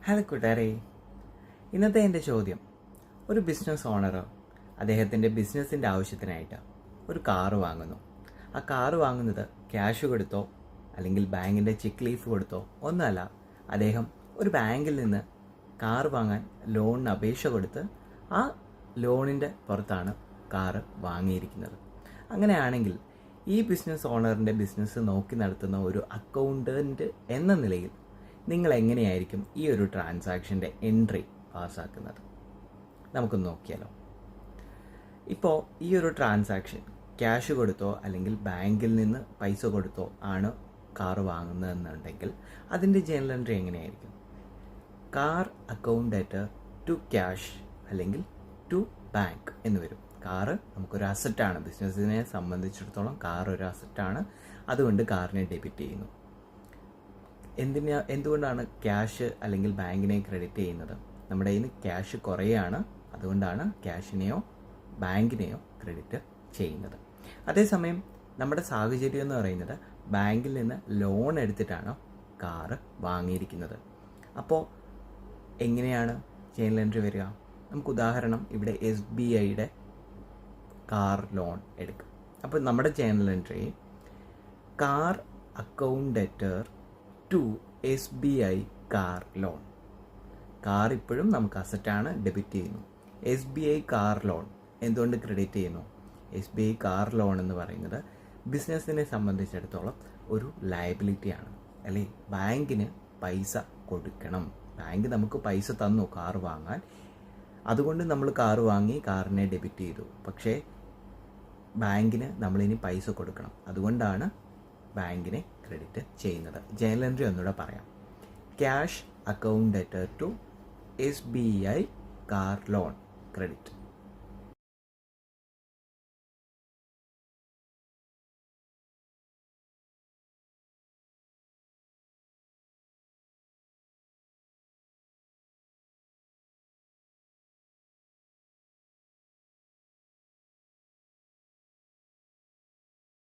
Hello കൂട്ടുകാരെ, ഇന്നത്തെ എൻ്റെ ചോദ്യം, ഒരു ബിസിനസ് ഓണർ അദ്ദേഹത്തിൻ്റെ ബിസിനസ്സിൻ്റെ ആവശ്യത്തിനായിട്ട് ഒരു കാറ് വാങ്ങുന്നു. ആ കാറ് വാങ്ങുന്നത് ക്യാഷ് കൊടുത്തോ അല്ലെങ്കിൽ ബാങ്കിൻ്റെ ചെക്ക് ലീഫ് കൊടുത്തോ ഒന്നുമല്ല. അദ്ദേഹം ഒരു ബാങ്കിൽ നിന്ന് കാറ് വാങ്ങാൻ ലോണിന് അപേക്ഷ കൊടുത്ത് ആ ലോണിൻ്റെ പുറത്താണ് കാറ് വാങ്ങിയിരിക്കുന്നത്. അങ്ങനെയാണെങ്കിൽ ഈ ബിസിനസ് ഓണറിൻ്റെ ബിസിനസ് നോക്കി നടത്തുന്ന ഒരു അക്കൗണ്ടൻറ്റ് എന്ന നിലയിൽ നിങ്ങൾ എങ്ങനെയായിരിക്കും ഈ ഒരു ട്രാൻസാക്ഷൻ്റെ എൻട്രി പാസ്സാക്കുന്നത്? നമുക്കൊന്ന് നോക്കിയാലോ. ഇപ്പോൾ ഈ ഒരു ട്രാൻസാക്ഷൻ ക്യാഷ് കൊടുത്തോ അല്ലെങ്കിൽ ബാങ്കിൽ നിന്ന് പൈസ കൊടുത്തോ ആണ് കാർ വാങ്ങുന്നതെന്നുണ്ടെങ്കിൽ അതിൻ്റെ ജേണൽ എൻട്രി എങ്ങനെയായിരിക്കും? Car account at to cash അല്ലെങ്കിൽ ടു ബാങ്ക് എന്ന് വരും. കാറ് നമുക്കൊരു അസറ്റാണ്. ബിസിനസ്സിനെ സംബന്ധിച്ചിടത്തോളം കാർ ഒരു അസറ്റാണ്. അതുകൊണ്ട് കാറിനെ ഡെബിറ്റ് ചെയ്യുന്നു. എന്തുകൊണ്ടാണ് ക്യാഷ് അല്ലെങ്കിൽ ബാങ്കിനെ ക്രെഡിറ്റ് ചെയ്യുന്നത്? നമ്മുടെ കയ്യിൽ നിന്ന് ക്യാഷ് കുറയാണ്, അതുകൊണ്ടാണ് ക്യാഷിനെയോ ബാങ്കിനെയോ ക്രെഡിറ്റ് ചെയ്യുന്നത്. അതേസമയം നമ്മുടെ സാഹചര്യം എന്ന് പറയുന്നത് ബാങ്കിൽ നിന്ന് ലോൺ എടുത്തിട്ടാണ് കാറ് വാങ്ങിയിരിക്കുന്നത്. അപ്പോൾ എങ്ങനെയാണ് ജേണൽ എൻട്രി വരിക? നമുക്ക് ഉദാഹരണം ഇവിടെ SBIയുടെ കാർ ലോൺ എടുക്കാം. അപ്പോൾ നമ്മുടെ journal entry car account debtor to SBI car loan. Car ഇപ്പോഴും നമുക്ക് അസറ്റാണ്, ഡെബിറ്റ് ചെയ്യുന്നു. SBI കാർ ലോൺ എന്തുകൊണ്ട് ക്രെഡിറ്റ് ചെയ്യുന്നു? SBI കാർ ലോൺ എന്ന് പറയുന്നത് ബിസിനസ്സിനെ സംബന്ധിച്ചിടത്തോളം ഒരു ലയബിലിറ്റിയാണ്, അല്ലേ? ബാങ്കിന് പൈസ കൊടുക്കണം. ബാങ്ക് നമുക്ക് പൈസ തന്നു കാർ വാങ്ങാൻ, അതുകൊണ്ട് നമ്മൾ കാർ വാങ്ങി, കാറിനെ ഡെബിറ്റ് ചെയ്തു. പക്ഷേ ബാങ്കിന് നമ്മളിനി പൈസ കൊടുക്കണം, അതുകൊണ്ടാണ് ബാങ്കിനെ ക്രെഡിറ്റ് ചെയ്യുന്നത്. ജേണൽ എൻട്രി ഒന്നുകൂടെ പറയാം. Cash account debtor to SBI car loan credit.